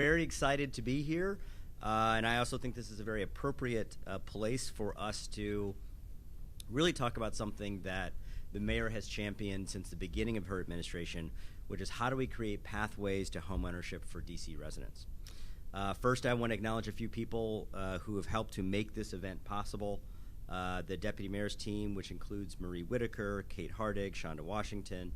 Very excited to be here, and I also think this is a very appropriate place for us to really talk about something that the mayor has championed since the beginning of her administration, which is how do we create pathways to homeownership for DC residents. First, I want to acknowledge a few people who have helped to make this event possible. The Deputy Mayor's team, which includes Marie Whitaker, Kate Hardig, Shonda Washington,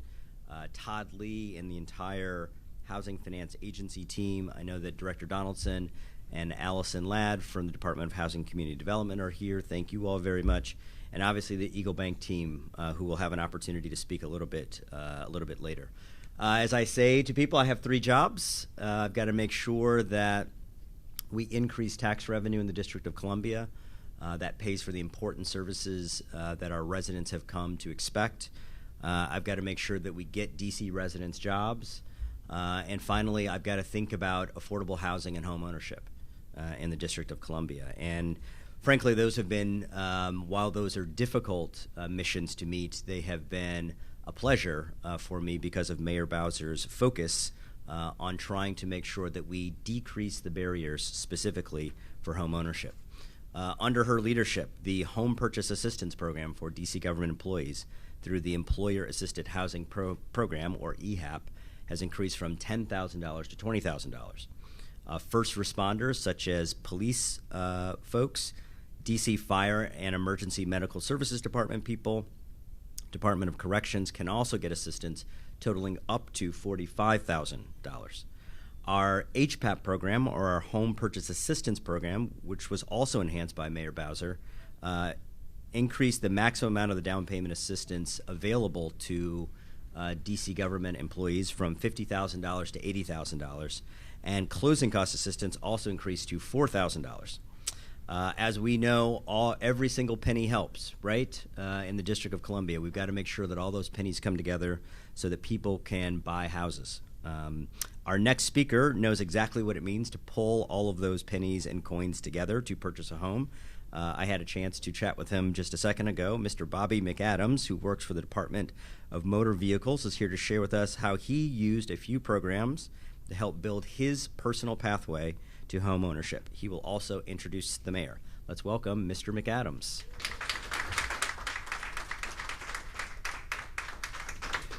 Todd Lee, and the entire Housing Finance Agency team. I know that Director Donaldson and Allison Ladd from the Department of Housing and Community Development are here. Thank you all very much. And obviously the Eagle Bank team, who will have an opportunity to speak a little bit later. As I say to people, I have 3 jobs. I've got to make sure that we increase tax revenue in the District of Columbia. That pays for the important services that our residents have come to expect. I've got to make sure that we get DC residents jobs. And finally, I've got to think about affordable housing and home ownership in the District of Columbia. And frankly, those have been, while those are difficult missions to meet, they have been a pleasure for me because of Mayor Bowser's focus on trying to make sure that we decrease the barriers specifically for home ownership. Under her leadership, the Home Purchase Assistance Program for DC government employees through the Employer Assisted Housing Program, or EHAP, has increased from $10,000 to $20,000. First responders, such as police folks, DC Fire and Emergency Medical Services Department people, Department of Corrections, can also get assistance totaling up to $45,000. Our HPAP program, or our Home Purchase Assistance Program, which was also enhanced by Mayor Bowser, increased the maximum amount of the down payment assistance available to DC government employees from $50,000 to $80,000, and closing cost assistance also increased to $4,000. As we know, every single penny helps, right? In the District of Columbia, we've got to make sure that all those pennies come together so that people can buy houses. Our next speaker knows exactly what it means to pull all of those pennies and coins together to purchase a home. I had a chance to chat with him just a second ago. Mr. Bobby McAdams, who works for the Department of Motor Vehicles, is here to share with us how he used a few programs to help build his personal pathway to home ownership. He will also introduce the mayor. Let's welcome Mr. McAdams.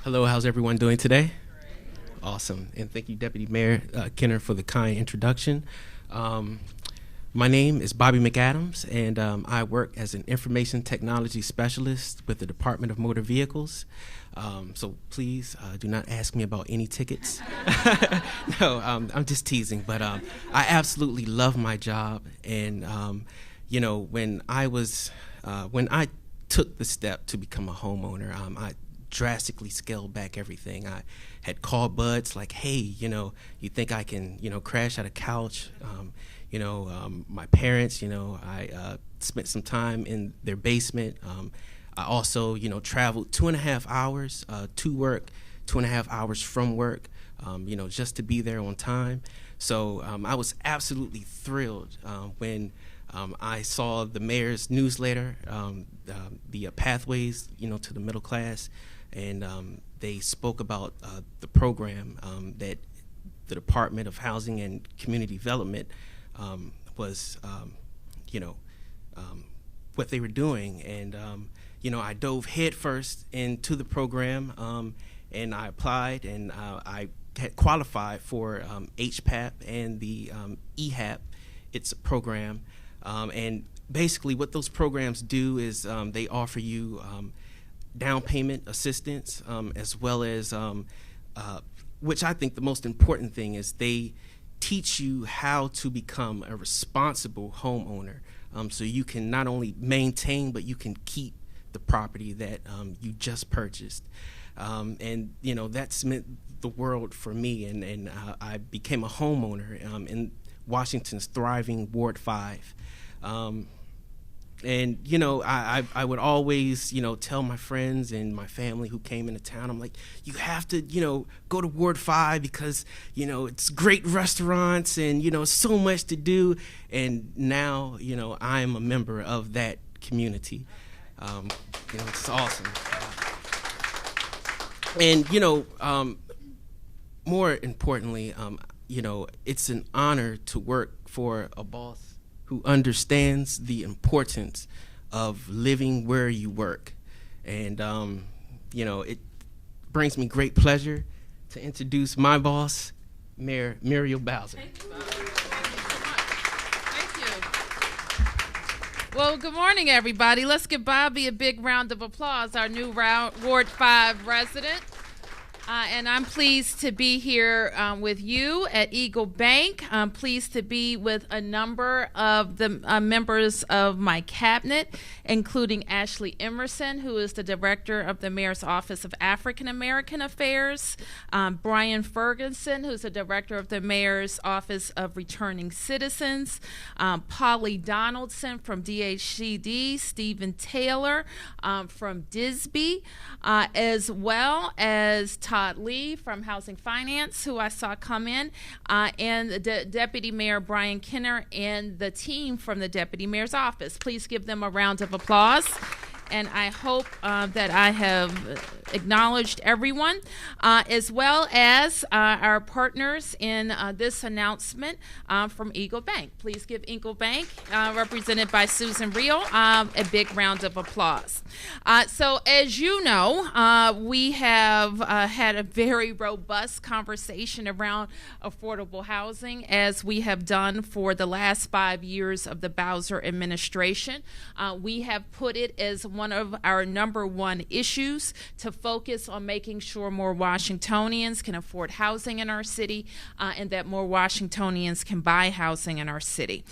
Hello, how's everyone doing today? Awesome, and thank you, Deputy Mayor Kenner, for the kind introduction. My name is Bobby McAdams, and I work as an information technology specialist with the Department of Motor Vehicles. So please do not ask me about any tickets. No, I'm just teasing, but I absolutely love my job. And you know, when I took the step to become a homeowner, I drastically scaled back everything. I had called buds like, hey, you know, you think I can, you know, crash at a couch? My parents, I spent some time in their basement. I also, traveled 2.5 hours to work, 2.5 hours from work, just to be there on time. So I was absolutely thrilled when I saw the mayor's newsletter, the pathways, to the middle class, and they spoke about the program that the Department of Housing and Community Development was, what they were doing. And, I dove headfirst into the program, and I applied, and I had qualified for HPAP and the EHAP. It's a program. And basically what those programs do is they offer you down payment assistance, as well as, which I think the most important thing is they teach you how to become a responsible homeowner, so you can not only maintain, but you can keep the property that you just purchased. And that's meant the world for me, and I became a homeowner in Washington's thriving Ward 5. And I would always tell my friends and my family who came into town, I'm like, you have to go to Ward 5 because it's great restaurants and so much to do. And now I'm a member of that community. It's awesome. And more importantly, it's an honor to work for a boss who understands the importance of living where you work. And, it brings me great pleasure to introduce my boss, Mayor Muriel Bowser. Thank you. Thank you. Well, good morning, everybody. Let's give Bobby a big round of applause, our new Ward 5 resident. And I'm pleased to be here with you at Eagle Bank. I'm pleased to be with a number of the members of my cabinet, including Ashley Emerson, who is the director of the Mayor's Office of African American Affairs, Brian Ferguson, who's the director of the Mayor's Office of Returning Citizens, Polly Donaldson from DHCD, Stephen Taylor from DISB, as well as Todd Lee from Housing Finance, who I saw come in, and the Deputy Mayor Brian Kenner and the team from the Deputy Mayor's Office. Please give them a round of applause. And I hope that I have acknowledged everyone, as well as our partners in this announcement from Eagle Bank. Please give Eagle Bank, represented by Susan Reel, a big round of applause. So as you know, we have had a very robust conversation around affordable housing, as we have done for the last 5 years of the Bowser administration. We have put it as one of our number one issues to focus on making sure more Washingtonians can afford housing in our city, and that more Washingtonians can buy housing in our city.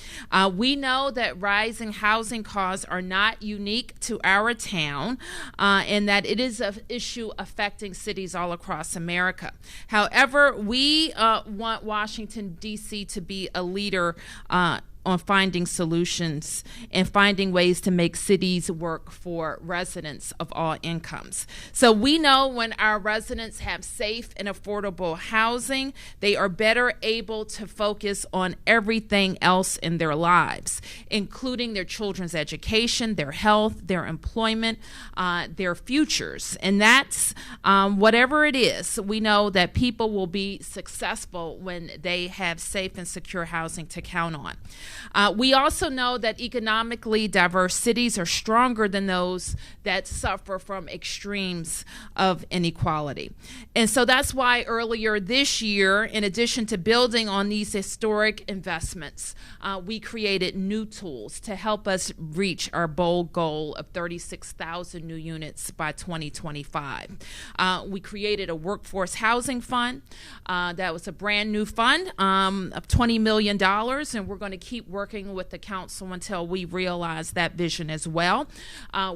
We know that rising housing costs are not unique to our town, and that it is an issue affecting cities all across America. However, we want Washington, D.C. to be a leader on finding solutions and finding ways to make cities work for residents of all incomes. So we know when our residents have safe and affordable housing, they are better able to focus on everything else in their lives, including their children's education, their health, their employment, their futures. And that's whatever it is, we know that people will be successful when they have safe and secure housing to count on. We also know that economically diverse cities are stronger than those that suffer from extremes of inequality. And so that's why earlier this year, in addition to building on these historic investments, we created new tools to help us reach our bold goal of 36,000 new units by 2025. We created a workforce housing fund that was a brand new fund of $20 million, and we're going to keep working with the council until we realize that vision as well.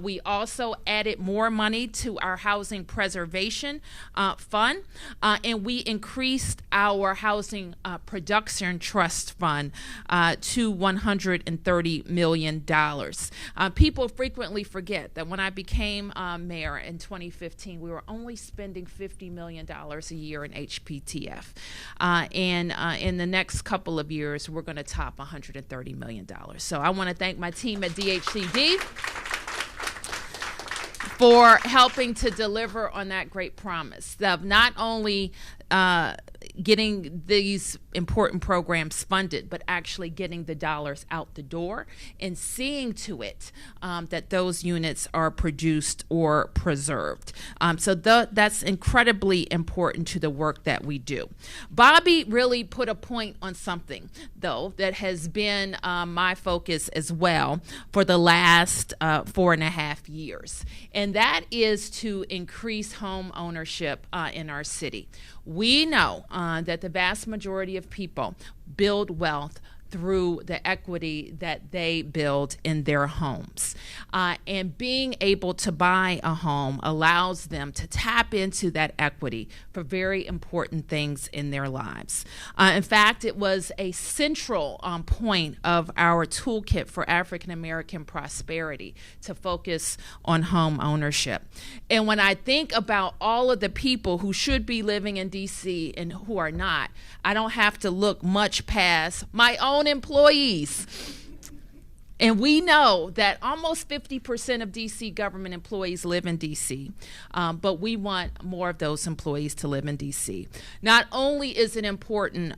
We also added more money to our housing preservation fund, and we increased our housing production trust fund to $130 million. People frequently forget that when I became mayor in 2015, we were only spending $50 million a year in HPTF. And in the next couple of years, we're going to top $130 million. So I want to thank my team at DHCD for helping to deliver on that great promise of not only getting these important programs funded, but actually getting the dollars out the door and seeing to it that those units are produced or preserved. So that's incredibly important to the work that we do. Bobby really put a point on something, though, that has been my focus as well for the last 4.5 years, and that is to increase home ownership in our city. We know that the vast majority of people build wealth through the equity that they build in their homes. And being able to buy a home allows them to tap into that equity for very important things in their lives. In fact, it was a central point of our toolkit for African American prosperity to focus on home ownership. And when I think about all of the people who should be living in D.C. and who are not, I don't have to look much past my own employees. And we know that almost 50% of D.C. government employees live in D.C., but we want more of those employees to live in D.C. Not only is it important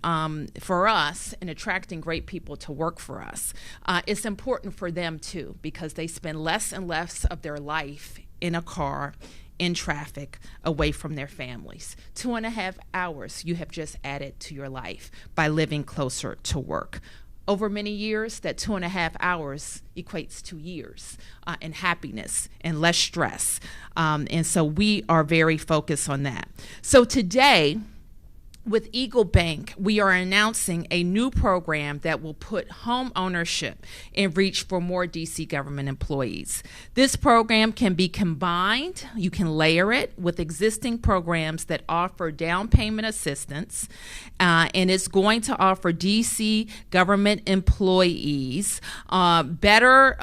for us in attracting great people to work for us, it's important for them too, because they spend less and less of their life in a car, in traffic, away from their families. 2.5 hours you have just added to your life by living closer to work. Over many years, that 2.5 hours equates to years in happiness and less stress. And so we are very focused on that. So today, with Eagle Bank, we are announcing a new program that will put home ownership in reach for more D.C. government employees. This program can be combined, you can layer it with existing programs that offer down payment assistance, and it's going to offer D.C. government employees better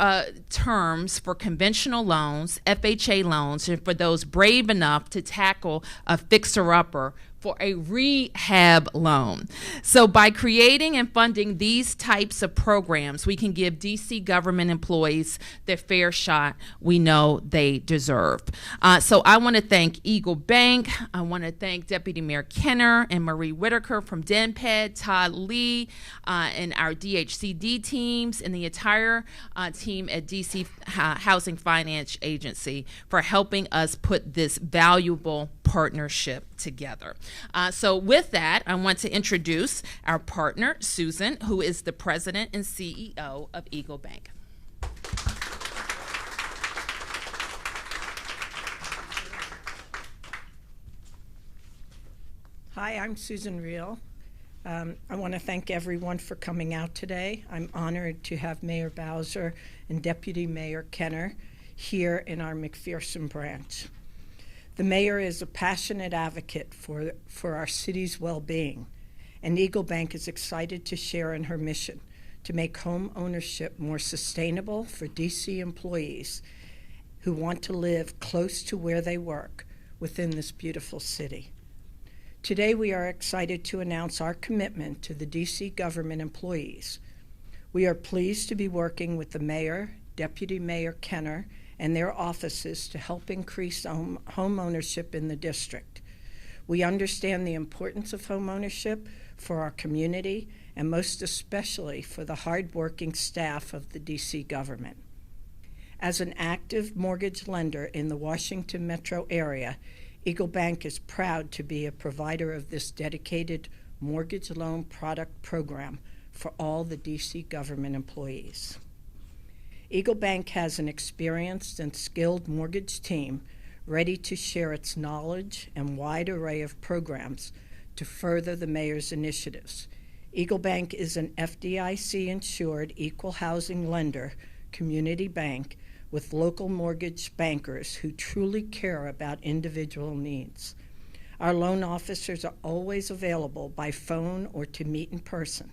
terms for conventional loans, FHA loans, and for those brave enough to tackle a fixer-upper for a rehab loan. So by creating and funding these types of programs, we can give D.C. government employees the fair shot we know they deserve. So I want to thank Eagle Bank. I want to thank Deputy Mayor Kenner and Marie Whitaker from DenPed, Todd Lee, and our DHCD teams, and the entire team at D.C. Housing Finance Agency for helping us put this valuable partnership together. So with that, I want to introduce our partner, Susan, who is the president and CEO of Eagle Bank. Hi, I'm Susan Muriel. I want to thank everyone for coming out today. I'm honored to have Mayor Bowser and Deputy Mayor Kenner here in our McPherson branch. The mayor is a passionate advocate for our city's well-being, and Eagle Bank is excited to share in her mission to make home ownership more sustainable for D.C. employees who want to live close to where they work within this beautiful city. Today, we are excited to announce our commitment to the D.C. government employees. We are pleased to be working with the mayor, Deputy Mayor Kenner, and their offices to help increase home ownership in the district. We understand the importance of home ownership for our community, and most especially for the hardworking staff of the D.C. government. As an active mortgage lender in the Washington metro area, Eagle Bank is proud to be a provider of this dedicated mortgage loan product program for all the D.C. government employees. Eagle Bank has an experienced and skilled mortgage team ready to share its knowledge and wide array of programs to further the mayor's initiatives. Eagle Bank is an FDIC-insured equal housing lender community bank with local mortgage bankers who truly care about individual needs. Our loan officers are always available by phone or to meet in person.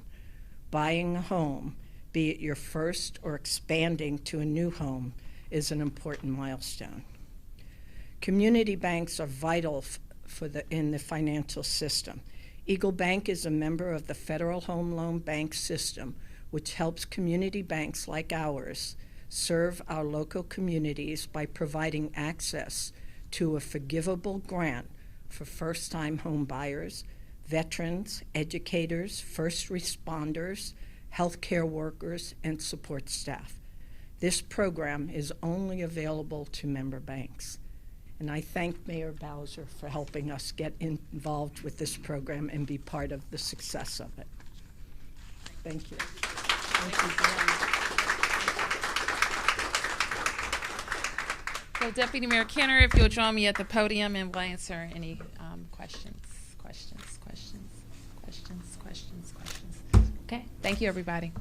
Buying a home, be it your first or expanding to a new home, is an important milestone. Community banks are vital in the financial system. Eagle Bank is a member of the Federal Home Loan Bank System, which helps community banks like ours serve our local communities by providing access to a forgivable grant for first-time home buyers, veterans, educators, first responders, healthcare workers, and support staff. This program is only available to member banks. And I thank Mayor Bowser for helping us get involved with this program and be part of the success of it. Thank you. Thank you very much. So Deputy Mayor Kenner, if you'll join me at the podium and we'll answer any questions. Okay, thank you, everybody.